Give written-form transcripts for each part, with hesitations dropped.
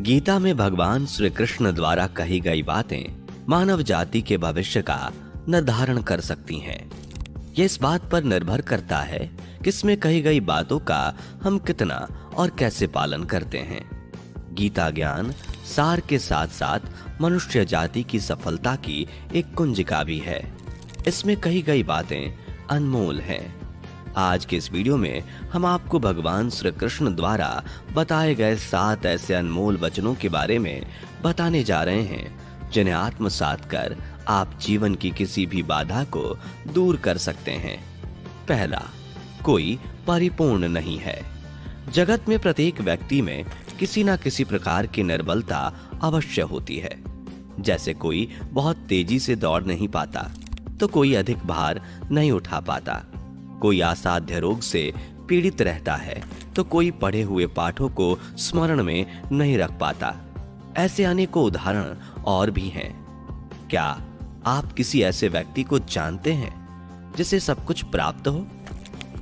गीता में भगवान श्री कृष्ण द्वारा कही गई बातें मानव जाति के भविष्य का निर्धारण कर सकती हैं। ये इस बात पर निर्भर करता है कि इसमें कही गई बातों का हम कितना और कैसे पालन करते हैं। गीता ज्ञान सार के साथ साथ मनुष्य जाति की सफलता की एक कुंजिका भी है। इसमें कही गई बातें अनमोल हैं। आज के इस वीडियो में हम आपको भगवान श्री कृष्ण द्वारा बताए गए 7 ऐसे अनमोल वचनों के बारे में बताने जा रहे हैं, जिन्हें आत्मसात कर आप जीवन की किसी भी बाधा को दूर कर सकते हैं। पहला, कोई परिपूर्ण नहीं है। जगत में प्रत्येक व्यक्ति में किसी न किसी प्रकार की निर्बलता अवश्य होती है। जैसे कोई बहुत तेजी से दौड़ नहीं पाता, तो कोई अधिक भार नहीं उठा पाता। कोई असाध्य रोग से पीड़ित रहता है, तो कोई पढ़े हुए पाठों को स्मरण में नहीं रख पाता। ऐसे अनेकों उदाहरण और भी हैं। क्या आप किसी ऐसे व्यक्ति को जानते हैं जिसे सब कुछ प्राप्त हो,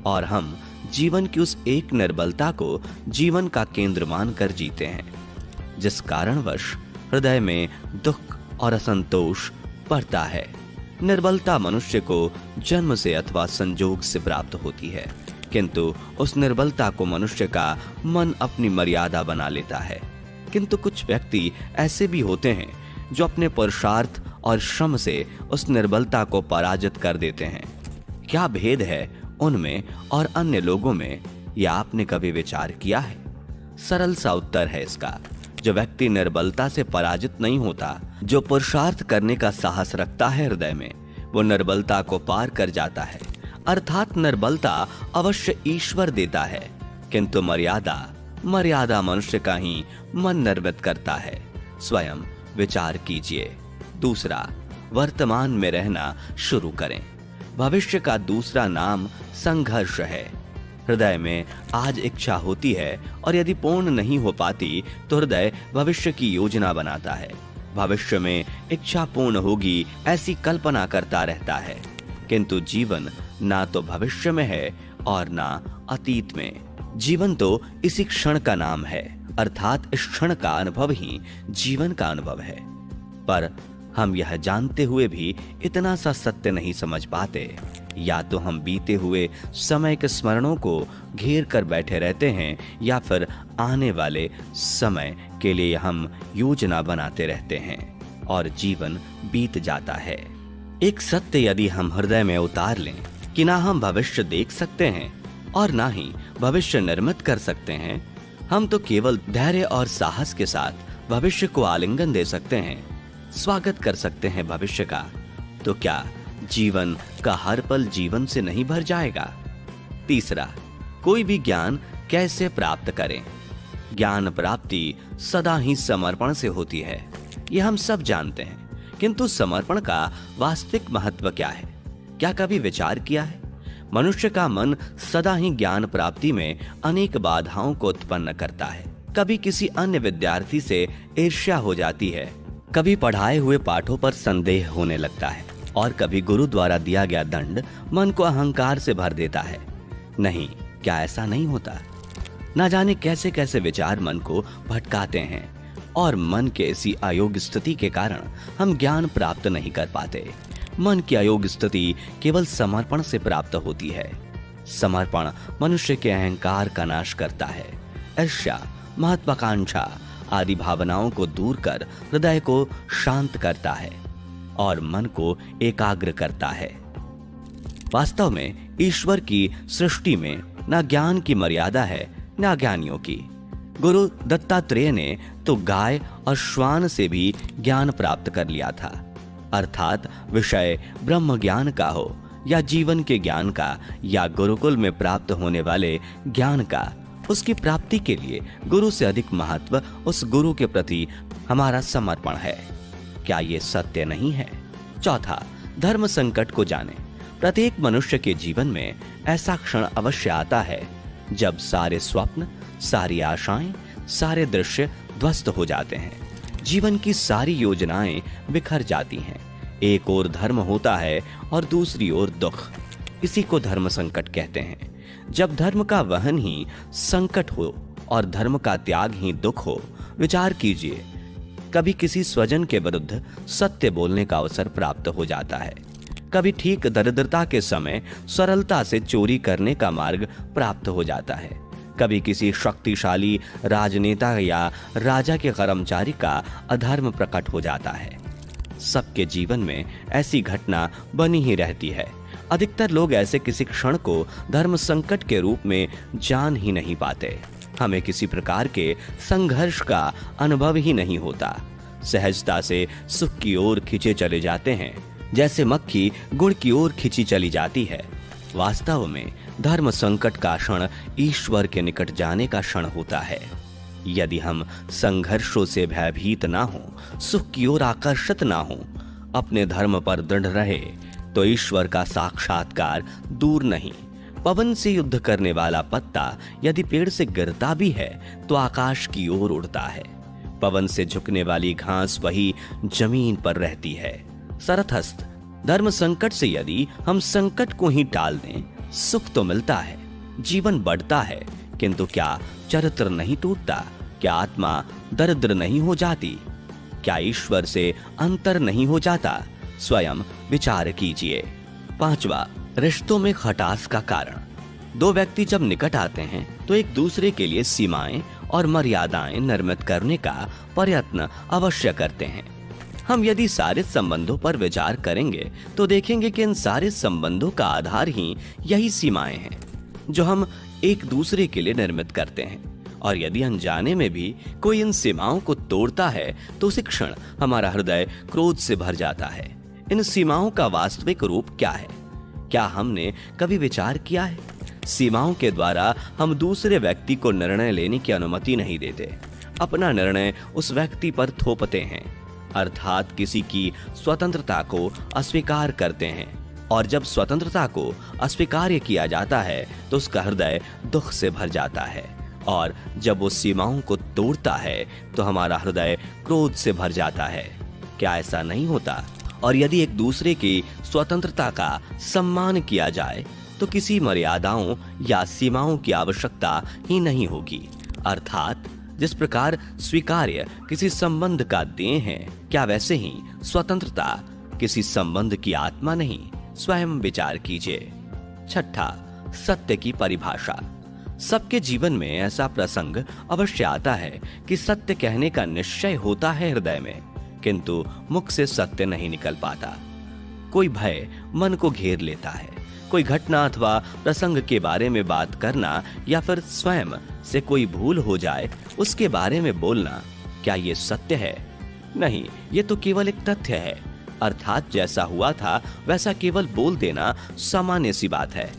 और हम जीवन की उस एक निर्बलता को जीवन का केंद्र मानकर जीते हैं, जिस कारणवश हृदय में दुख और असंतोष बढ़ता है। निर्बलता मनुष्य को जन्म से अथवा संजोग से प्राप्त होती है, किंतु उस निर्बलता को मनुष्य का मन अपनी मर्यादा बना लेता है। किंतु कुछ व्यक्ति ऐसे भी होते हैं जो अपने पुरुषार्थ और श्रम से उस निर्बलता को पराजित कर देते हैं। क्या भेद है उनमें और अन्य लोगों में, यह आपने कभी विचार किया है? सरल सा उत्तर है इसका। जो व्यक्ति निर्बलता से पराजित नहीं होता, जो पुरुषार्थ करने का साहस रखता है हृदय में, वो निर्बलता को पार कर जाता है। अर्थात निर्बलता अवश्य ईश्वर देता है, किंतु मर्यादा मनुष्य का ही मन निर्मित करता है। स्वयं विचार कीजिए। दूसरा, वर्तमान में रहना शुरू करें। भविष्य का दूसरा नाम संघर्ष है। हृदय में आज इच्छा होती है, और यदि पूर्ण नहीं हो पाती तो हृदय भविष्य की योजना बनाता है। भविष्य में इच्छा पूर्ण होगी ऐसी कल्पना करता रहता है, किंतु जीवन ना तो भविष्य में है और ना अतीत में। जीवन तो इसी क्षण का नाम है, अर्थात इस क्षण का अनुभव ही जीवन का अनुभव है। पर हम यह जानते हुए भी इतना सा सत्य नहीं समझ पाते। या तो हम बीते हुए समय के स्मरणों को घेर कर बैठे रहते हैं, या फिर आने वाले समय के लिए हम योजना बनाते रहते हैं और जीवन बीत जाता है। एक सत्य यदि हम हृदय में उतार लें कि ना हम भविष्य देख सकते हैं और ना ही भविष्य निर्मित कर सकते हैं, हम तो केवल धैर्य और साहस के साथ भविष्य को आलिंगन दे सकते हैं, स्वागत कर सकते हैं भविष्य का। तो क्या जीवन का हर पल जीवन से नहीं भर जाएगा? तीसरा, कोई भी ज्ञान कैसे प्राप्त करें? ज्ञान प्राप्ति सदा ही समर्पण से होती है, यह हम सब जानते हैं। किंतु समर्पण का वास्तविक महत्व क्या है? क्या कभी विचार किया है? मनुष्य का मन सदा ही ज्ञान प्राप्ति में अनेक बाधाओं को उत्पन्न करता है। कभी किसी अन्य विद्यार्थी से ईर्ष्या हो जाती है, कभी पढ़ाए हुए पाठों पर संदेह होने लगता है, और कभी गुरु द्वारा दिया गया दंड मन को अहंकार से भर देता है। नहीं, क्या ऐसा नहीं होता? ना जाने कैसे कैसे विचार मन को भटकाते हैं, और मन के इसी अयोग्य स्थिति के कारण हम ज्ञान प्राप्त नहीं कर पाते। मन की अयोग्य स्थिति केवल समर्पण से प्राप्त होती है। समर्पण मनुष्य के अहंकार का नाश करता है। ईर्ष्या, महत्वाकांक्षा आदि भावनाओं को दूर कर हृदय को शांत करता है और मन को एकाग्र करता है। वास्तव में ईश्वर की सृष्टि में ना ज्ञान की मर्यादा है, ना ज्ञानियों की। गुरु दत्तात्रेय ने तो गाय और श्वान से भी ज्ञान प्राप्त कर लिया था। अर्थात विषय ब्रह्म ज्ञान का हो या जीवन के ज्ञान का या गुरुकुल में प्राप्त होने वाले ज्ञान का, उसकी प्राप्ति के लिए गुरु से अधिक महत्व उस गुरु के प्रति हमारा समर्पण है। क्या ये सत्य नहीं है? चौथा, धर्म संकट को जाने। प्रत्येक मनुष्य के जीवन में ऐसा क्षण अवश्य आता है जब सारे स्वप्न, सारी आशाएं, सारे दृश्य ध्वस्त हो जाते हैं। जीवन की सारी योजनाएं बिखर जाती हैं। एक ओर धर्म होता है और दूसरी ओर दुख। इसी को धर्म संकट कहते हैं। जब धर्म का वहन ही संकट हो और धर्म का त्याग ही दुख हो, विचार कीजिए, कभी किसी स्वजन के विरुद्ध सत्य बोलने का अवसर प्राप्त हो जाता है, कभी ठीक दरिद्रता के समय सरलता से चोरी करने का मार्ग प्राप्त हो जाता है, कभी किसी शक्तिशाली राजनेता या राजा के कर्मचारी का अधर्म प्रकट हो जाता है। सबके जीवन में ऐसी घटना बनी ही रहती है। अधिकतर लोग ऐसे किसी क्षण को धर्म संकट के रूप में जान ही नहीं पाते। हमें किसी प्रकार के संघर्ष का अनुभव ही नहीं होता। सहजता से सुख की ओर खींचे चले जाते हैं, जैसे मक्खी गुड़ की ओर खींची चली जाती है। वास्तव में धर्म संकट का क्षण ईश्वर के निकट जाने का क्षण होता है। यदि हम संघर्षों से भयभीत ना हो, सुख की ओर आकर्षित ना हो, अपने धर्म पर दृढ़ रहे, तो ईश्वर का साक्षात्कार दूर नहीं। पवन से युद्ध करने वाला पत्ता यदि पेड़ से गिरता भी है तो आकाश की ओर उड़ता है। पवन से झुकने वाली घास वही जमीन पर रहती है। सरथस्थ धर्म संकट से यदि हम संकट को ही टाल दें, सुख तो मिलता है, जीवन बढ़ता है, किंतु क्या चरित्र नहीं टूटता? क्या आत्मा दरिद्र नहीं हो जाती? क्या ईश्वर से अंतर नहीं हो जाता? स्वयं विचार कीजिए। 5वां, रिश्तों में खटास का कारण। दो व्यक्ति जब निकट आते हैं तो एक दूसरे के लिए सीमाएं और मर्यादाएं निर्मित करने का प्रयत्न अवश्य करते हैं। हम यदि सारे संबंधों पर विचार करेंगे तो देखेंगे कि इन सारे संबंधों का आधार ही यही सीमाएं हैं जो हम एक दूसरे के लिए निर्मित करते हैं। और यदि अनजाने में भी कोई इन सीमाओं को तोड़ता है तो उसी क्षण हमारा हृदय क्रोध से भर जाता है। इन सीमाओं का वास्तविक रूप क्या है? क्या हमने कभी विचार किया है? सीमाओं के द्वारा हम दूसरे व्यक्ति को निर्णय लेने की अनुमति नहीं देते, अपना निर्णय उस व्यक्ति पर थोपते हैं, अर्थात किसी की स्वतंत्रता को अस्वीकार करते हैं। और जब स्वतंत्रता को अस्वीकार किया जाता है तो उसका हृदय दुख से भर जाता है, और जब वो सीमाओं को तोड़ता है तो हमारा हृदय क्रोध से भर जाता है। क्या ऐसा नहीं होता? और यदि एक दूसरे की स्वतंत्रता का सम्मान किया जाए तो किसी मर्यादाओं या सीमाओं की आवश्यकता ही नहीं होगी। अर्थात जिस प्रकार स्वीकार्य किसी संबंध का देह है, क्या वैसे ही स्वतंत्रता किसी संबंध की आत्मा नहीं? स्वयं विचार कीजिए। 6, सत्य की परिभाषा। सबके जीवन में ऐसा प्रसंग अवश्य आता है कि सत्य कहने का निश्चय होता है हृदय में, किंतु मुख से सत्य नहीं निकल पाता। कोई भय मन को घेर लेता है, कोई घटना अथवा प्रसंग के बारे में बात करना या फिर स्वयं से कोई भूल हो जाए उसके बारे में बोलना, क्या ये सत्य है? नहीं, ये तो केवल एक तथ्य है। अर्थात जैसा हुआ था वैसा केवल बोल देना सामान्य सी बात है,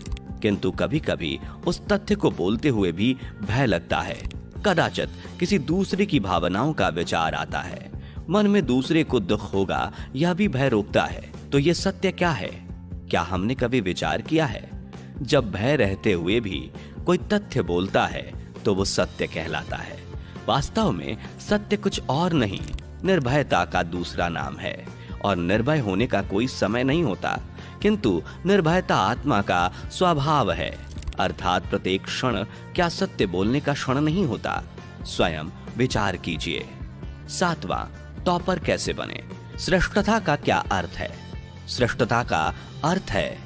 किंतु कभी कभी उस तथ्य को बोलते हुए भी भय लगता है। कदाचित किसी दूसरे की भावनाओं का विचार आता है, मन में दूसरे को दुख होगा यह भी भय रोकता है। तो ये सत्य क्या है? क्या हमने कभी विचार किया है? जब भय रहते हुए भी कोई तथ्य बोलता है तो वो सत्य कहलाता है। वास्तव में सत्य कुछ और नहीं, निर्भयता का दूसरा नाम है। और निर्भय होने का कोई समय नहीं होता, किंतु निर्भयता आत्मा का स्वभाव है। अर्थात प्रत्येक क्षण क्या सत्य बोलने का क्षण नहीं होता? स्वयं विचार कीजिए। 7वां, टॉपर कैसे बने? श्रेष्ठता का क्या अर्थ है? श्रेष्ठता का अर्थ है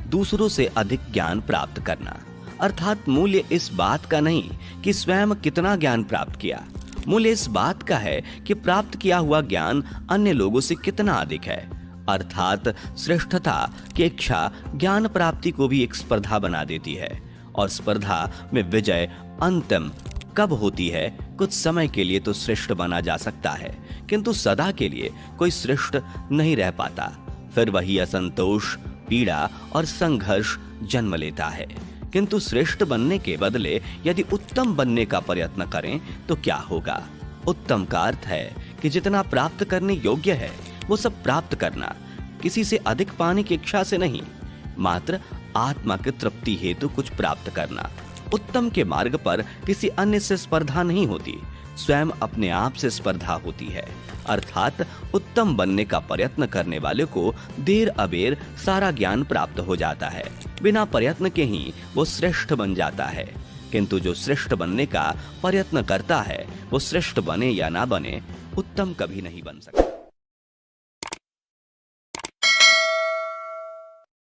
दूसरों से अधिक ज्ञान प्राप्त करना। अर्थात मूल्य इस बात का नहीं कि स्वयं कितना ज्ञान प्राप्त किया, मूल्य इस बात का है कि प्राप्त किया हुआ ज्ञान अन्य लोगों से कितना अधिक है। अर्थात श्रेष्ठता की इच्छा ज्ञान प्राप्ति को भी एक स्पर्धा बना देती है, और स्पर्धा में विजय अंतिम कब होती है? कुछ समय के लिए तो श्रेष्ठ बना जा सकता है, किंतु सदा के लिए कोई श्रेष्ठ नहीं रह पाता। फिर वही असंतोष, पीड़ा और संघर्ष जन्म लेता है। किंतु श्रेष्ठ बनने के बदले यदि उत्तम बनने का प्रयत्न करें तो क्या होगा? उत्तम का अर्थ है कि जितना प्राप्त करने योग्य है वो सब प्राप्त करना, किसी से अधिक पाने की इच्छा से नहीं, मात्र आत्मा की तृप्ति हेतु कुछ प्राप्त करना। उत्तम के मार्ग पर किसी अन्य से स्पर्धा नहीं होती, स्वयं अपने आप से स्पर्धा होती है। अर्थात उत्तम बनने का प्रयत्न करने वाले को देर अबेर सारा ज्ञान प्राप्त हो जाता है, बिना प्रयत्न के ही वो श्रेष्ठ बन जाता है। किंतु जो श्रेष्ठ बनने का प्रयत्न करता है वो श्रेष्ठ बने या ना बने उत्तम कभी नहीं बन सकता।